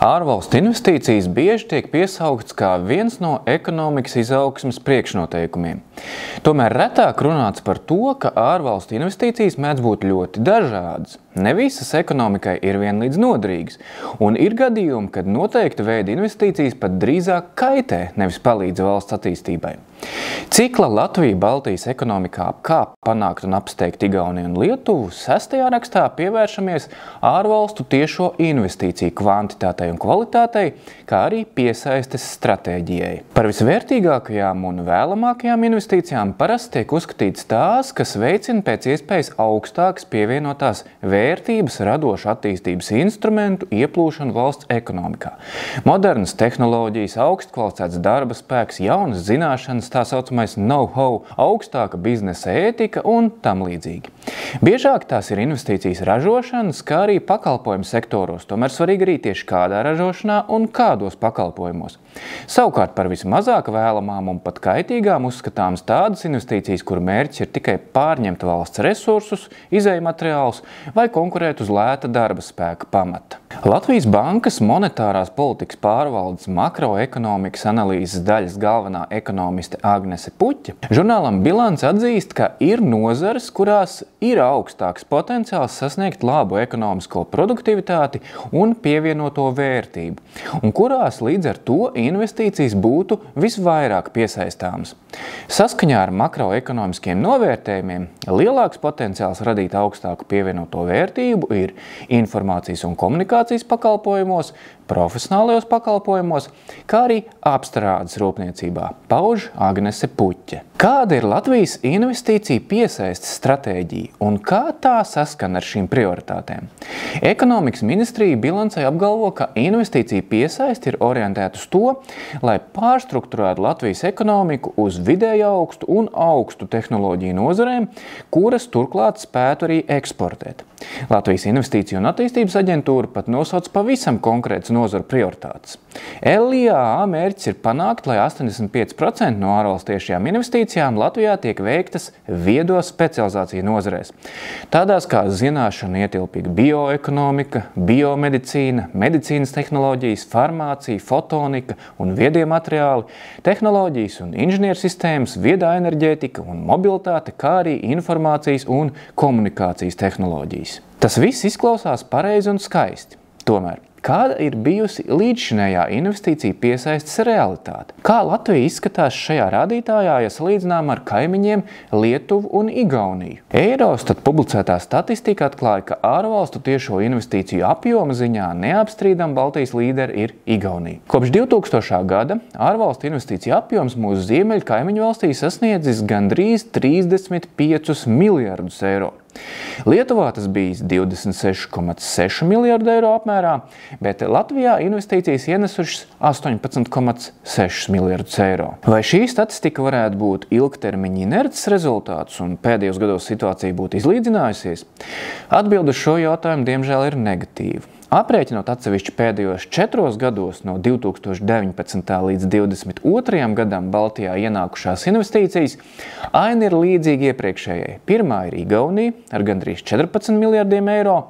Ārvalstu investīcijas bieži tiek piesauktas kā viens no ekonomikas izaugsmes priekšnoteikumiem. Tomēr retāk runāts par to, ka ārvalstu investīcijas mēdz būt ļoti dažādas. Ne visas ekonomikai ir vienlīdz noderīgas, un ir gadījumi, kad noteikta veida investīcijas pat drīzāk kaitē, nevis palīdz valsts attīstībai. Cikla Latvija Baltijas ekonomikā kā panākt un apsteigt Igauniju un Lietuvu 6. rakstā pievēršamies ārvalstu tiešo investīciju kvantitātei un kvalitātei, kā arī piesaistes stratēģijai. Par visvērtīgākajām un vēlamākajām investīcijām parasti tiek uzskatīts tās, kas veicina pēc iespējas augstākas pievienotās vērtības radošu attīstības instrumentu ieplūšanu valsts ekonomikā. Modernas tehnoloģijas, augstkvalificēts darba spēks, jaunas zināšanas, tā saucamais know-how, augstāka biznesa ētika un tam līdzīgi. Biežāk tās ir investīcijas ražošanas, kā arī pakalpojumu sektoros, tomēr svarīgi arī tieši kādā ražošanā un kādos pakalpojumos. Savukārt par vismazāk vēlamām un pat kaitīgām uzskatāmas tādas investīcijas, kuru mērķis ir tikai pārņemt valsts resursus, izejmateriālus vai konkurēt uz lēta darba spēka pamata. Latvijas Bankas monetārās politikas pārvaldes makroekonomikas analīzes daļas galvenā ekonomiste Agnese Puķa žurnālam Bilance atzīst, ka ir nozares, kurās ir augstāks potenciāls sasniegt labu ekonomisko produktivitāti un pievienoto vērtību, un kurās līdz ar to investīcijas būtu visvairāk piesaistāmas. Saskaņā ar makroekonomiskiem novērtējumiem lielāks potenciāls radīt augstāku pievienoto vērtību ir informācijas un komunikācijas pakalpojumos, profesionālajos pakalpojumos, kā arī apstrādes rūpniecībā, pauž Agnese Puķe. Kāda ir Latvijas investīcija piesaistes stratēģija un kā tā saskan ar šīm prioritātēm? Ekonomikas ministrija Bilancei apgalvo, ka investīcija piesaisti ir orientēta uz to, lai pārstrukturētu Latvijas ekonomiku uz vidēji augstu un augstu tehnoloģiju nozarēm, kuras turklāt spētu arī eksportēt. Latvijas Investīciju un attīstības aģentūra pat nosauc pavisam konkrētas nozaru prioritātes. LIAA mērķis ir panākt, lai 85% no ārvalstiešajām investīcijām Latvijā tiek veiktas viedo specializāciju nozarēs. Tādās kā zināšana ietilpīga bioekonomika, biomedicīna, medicīnas tehnoloģijas, farmācija, fotonika un viedie materiāli, tehnoloģijas un inženiersistēmas, viedā enerģētika un mobilitāte, kā arī informācijas un komunikācijas tehnoloģijas. Tas viss izklausās pareizi un skaisti. Tomēr, kāda ir bijusi līdzšinējā investīcija piesaistes realitāte? Kā Latvija izskatās šajā rādītājā, ja salīdzinām ar kaimiņiem Lietuvu un Igauniju? Eirostat publicētā statistika atklāja, ka ārvalstu tiešo investīciju apjoma ziņā neapstrīdam Baltijas līderi ir Igaunija. Kopš 2000. gada ārvalstu investīciju apjoms mūsu ziemeļu kaimiņu valstī sasniedzis gandrīz 35 miljardus eiro. Lietuvā tas bijis 26,6 miljardu eiro apmērā, bet Latvijā investīcijas ienesušas 18,6 miljardus eiro. Vai šī statistika varētu būt ilgtermiņa inerces rezultāts un pēdējos gados situācija būtu izlīdzinājusies? Atbilde uz šo jautājumu diemžēl ir negatīva. Aprēķinot atsevišķi pēdējos 4 gados no 2019. līdz 2022. gadam Baltijā ienākušās investīcijas, aina ir līdzīga iepriekšējai. Pirmā ir Igaunija ar gandrīz 14 miljardiem eiro,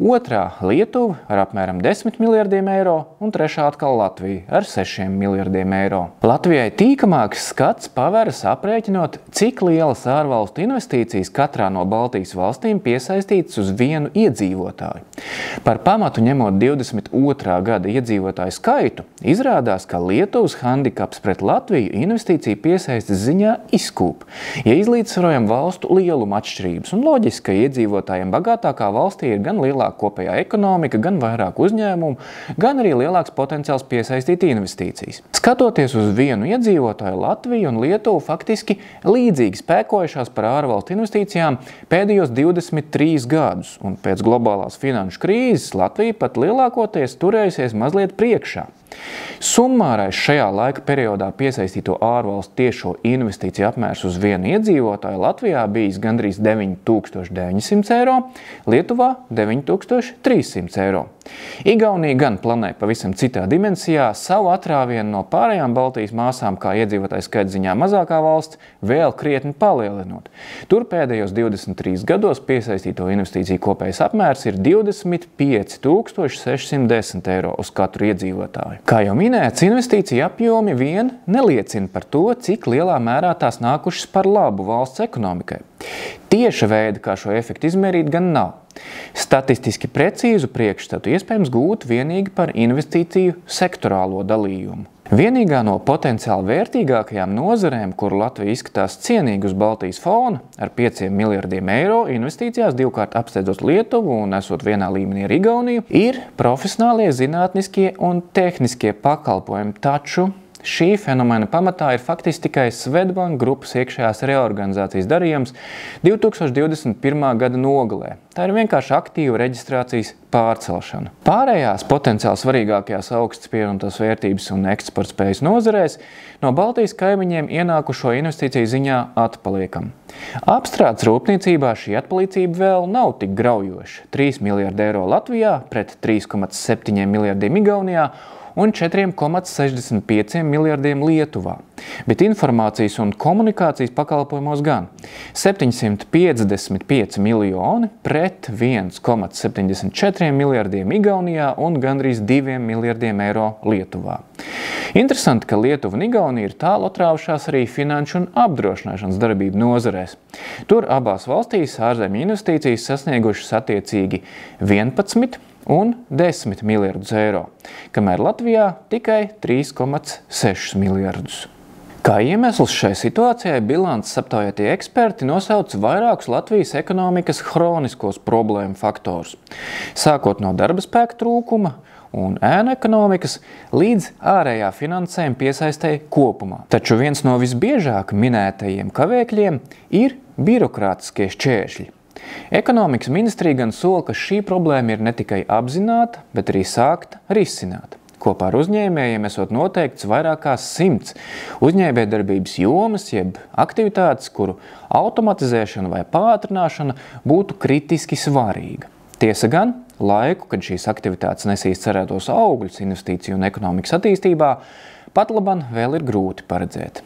otrā Lietuva ar apmēram 10 miljardiem eiro un trešā atkal Latvija ar 6 miljardiem eiro. Latvijai tīkamāks skats paveras aprēķinot, cik lielas ārvalstu investīcijas katrā no Baltijas valstīm piesaistītas uz vienu iedzīvotāju. Par pamatu ņemot 22. gada iedzīvotāju skaitu, izrādās, ka Lietuvas handikaps pret Latviju investīciju piesaistes ziņā izkūp, ja izlīdzsvarojam valstu lielumu atšķirības. Un loģiski, ka iedzīvotājiem bagātākā valstī ir gan lielāka kopējā ekonomika, gan vairāk uzņēmumu, gan arī lielāks potenciāls piesaistīt investīcijas. Skatoties uz vienu iedzīvotāju, Latvija un Lietuva faktiski līdzīgi spēkojušās par ārvalstu investīcijām pēdējos 23 gadus, un pēc globālās finanšu krīzes Latvija pat lielākoties turējusies mazliet priekšā. Summārais šajā laika periodā piesaistīto ārvalstu tiešo investīciju apmērs uz vienu iedzīvotāju Latvijā bijis gandrīz 9900 eiro, Lietuvā 9300 eiro. Igaunija gan planē pavisam citā dimensijā savu atrāvienu no pārējām Baltijas māsām, kā iedzīvotāju skaita ziņā mazākā valsts, vēl krietni palielinot. Tur pēdējos 23 gados piesaistīto investīciju kopējais apmērs ir 25 610 eiro uz katru iedzīvotāju. Kā jau minēts, investīcija apjomi vien neliecina par to, cik lielā mērā tās nākušas par labu valsts ekonomikai. Tieša veida, kā šo efektu izmērīt, gan nav. Statistiski precīzu priekšstatu iespējams gūt vienīgi par investīciju sektorālo dalījumu. Vienīgā no potenciāli vērtīgākajām nozarēm, kuru Latvija izskatās cienīgi uz Baltijas fona, ar 5 miljardiem eiro investīcijās divkārt apsteidzot Lietuvu un esot vienā līmenī ar Igauniju, ir profesionālie, zinātniskie un tehniskie pakalpojumi, taču šī fenomena pamatā ir faktiski tikai Swedbank grupas iekšējās reorganizācijas darījums 2021. gada nogalē. Tā ir vienkārši aktīva reģistrācijas pārcelšana. Pārējās potenciāli svarīgākajās augstas pievienotās vērtības un eksportspējas nozarēs no Baltijas kaimiņiem ienākušo investīciju ziņā atpaliekam. Apstrādes rūpniecībā šī atpalīdzība vēl nav tik graujoša – 3 miljardi eiro Latvijā pret 3,7 miljardiem Igaunijā un 4,65 miljardiem Lietuvā, bet informācijas un komunikācijas pakalpojumos gan 755 miljoni pret 1,74 miljardiem Igaunijā un gandrīz 2 miljardiem eiro Lietuvā. Interesanti, ka Lietuva un Igaunija ir tālu atrāvušās arī finanšu un apdrošināšanas darbību nozarēs. Tur abās valstīs ārzemju investīcijas sasniegušas attiecīgi 11 un 10 miljardus eiro, kamēr Latvijā tikai 3,6 miljardus. Kā iemesls šai situācijai bilances aptaujātie eksperti nosauc vairākus Latvijas ekonomikas hroniskos problēmu faktorus, sākot no darba spēka trūkuma un ēnu ekonomikas līdz ārējā finansējuma piesaistei kopumā. Taču viens no visbiežāk minētajiem kavēkļiem ir birokrātiskie šķēršļi. Ekonomikas ministrija gan sola, ka šī problēma ir ne tikai apzināta, bet arī sākta risināt. Kopā ar uzņēmējiem esot noteikts vairāk kā 100 uzņēmējdarbības jomas, jeb aktivitātes, kuru automatizēšana vai pātrināšana būtu kritiski svarīga. Tiesa gan, laiku, kad šīs aktivitātes nesīs cerētos augļus investīciju un ekonomikas attīstībā, patlaban vēl ir grūti paredzēt.